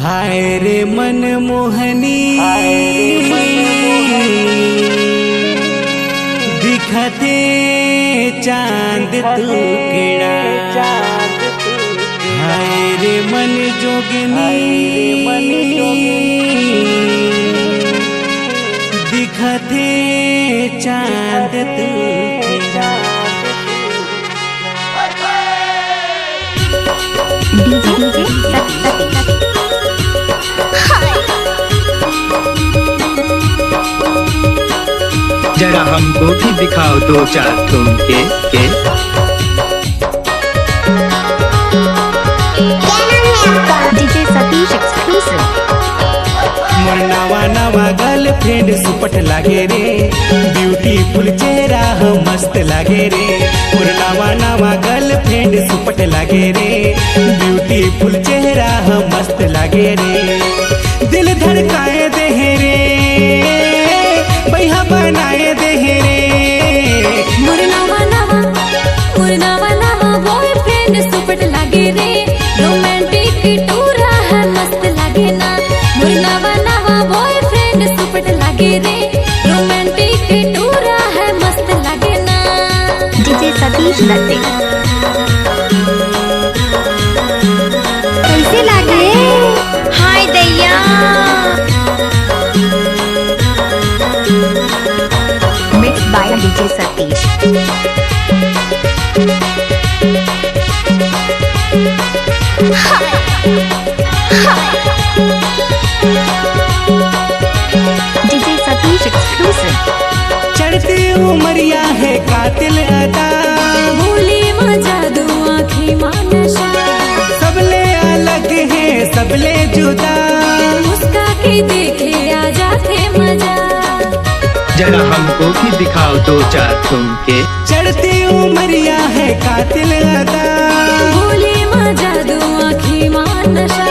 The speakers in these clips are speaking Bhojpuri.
हाय रे मनमोहनी दिखते चांद तू केड़ा, हाय रे मन जोगनी दिखते चांद तू केड़ा। जरा हमको भी दिखाओ दो चार ठुमके के। DJ Satish exclusive. मोर नवा नवा गर्लफ्रेंड सुपट लागे रे, ब्यूटीफुल चेहरा हम मस्त लागे रे। मोर नवा नवा गर्लफ्रेंड सुपट लागे रे, ब्यूटीफुल चेहरा हम मस्त लागे रे। दिल धड़काए दे रे, बैहा बनाए दे रे। मोर नवा नवा बॉयफ्रेंड सुपट लागे रे, रोमांटिक टूरा है मस्त लागे ना। मोर नवा बॉयफ्रेंड सुपट लागे रे, रोमांटिक टूरा है मस्त लागे ना। डीजे सतीश लट्टे। कैसे लागे हाय दैया। Mix by DJ Satish. DJ Satish exclusive. चढ़ती उमरिया है कातिल अदा, भूली मजा दो आँखें मानशा। सबले अलग है सबले जुदा, मुस्का के देखे आ जाते मजा। जरा हमको भी दिखाओ दो चार ठुमके। चढ़ती उमरिया है कातिल अदा, भूली मजा दो आँखें मानशा।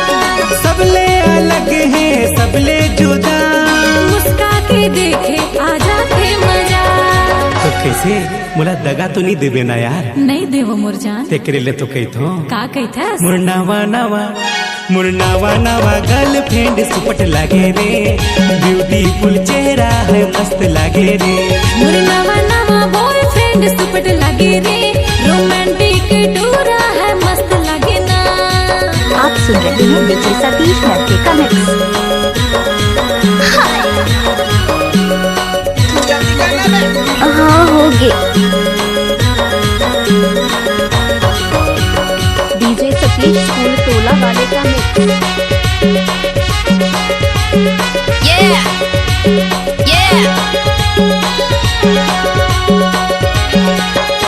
सबले अलग है सबले जुदा, मुस्का के देखे आ जाते मजा। तो कैसे मोला दगा तो नहीं देवे ना यार। नहीं देवो मोर जान। तेरे ले तो कही थो का कहता मोर नवा नवा गर्लफ्रेंड सुपट लागे रे, ब्यूटीफुल चेहरा है मस्त लागे रे। मोर नवा बॉयफ्रेंड सुपट लागे रे, रोमांटिक टूरा है मस्त लागे ना। आप सुन रहे हैं डीजे सतीश लट्टे का मिक्स। हाँ हो गए। डीजे सतीश स्कूल टोला वाले का मिक्स।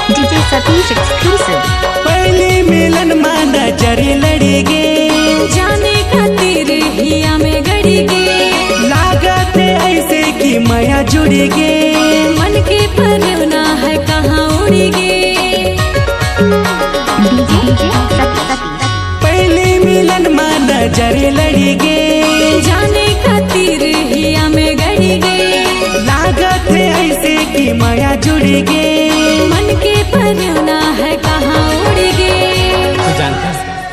DJ Satish exclusive. पहली मिलन माना जरे लड़ी गे, जाने खातिर हिया में गड़ी गे। लागत ऐसे कि माया जुड़ी गे, मन के परवना है कहाँ उड़ी गे। डीजे सतीश। पहली मिलन माना जरे लड़ी गे, जाने खातिर हिया में गड़ी गे। लागत ऐसे कि माया जुड़ी गे। मन के परवना है कहाँ उड़ी गे। तो जानता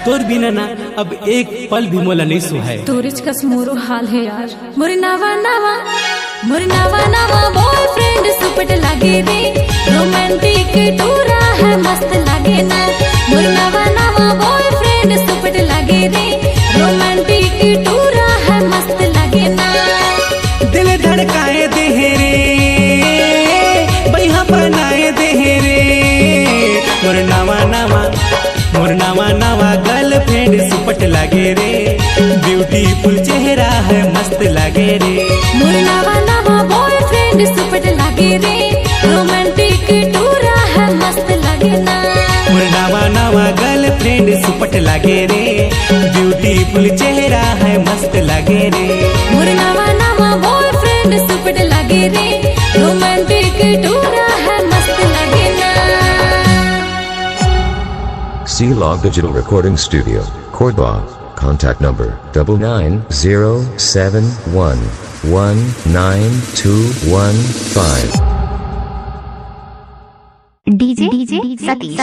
तोर बिना ना अब एक पल भी मोला नहीं सुहाए। तोरिच कस मोरो हाल है यार। मोर नवा बॉयफ्रेंड सुपट लागे रे, रोमांटिक टूरा है मस्त लागे ना। मोर नवा बॉयफ्रेंड सुपट लागे रे, रोमांटिक टूरा है मस्त लागे ना। दिल धड़काए दे रे, बैहा बनाए दे रे। मोर नवा गर्लफ्रेंड सुपट लागे रे, ब्यूटीफुल चेहरा है मस्त लागे रे। मोर नवा बॉयफ्रेंड सुपट लागे रे, रोमांटिक टूरा है मस्त लागे ना। मोर नवा गर्लफ्रेंड सुपट लागे रे, ब्यूटीफुल चेहरा है मस्त लागे रे। मोर नवा बॉयफ्रेंड सुपट लागे रे, रोमांटिक टूरा है मस्त लागे ना। C-Log Digital Recording Studio, Cordoba. Contact number 9907119215. DJ Satish.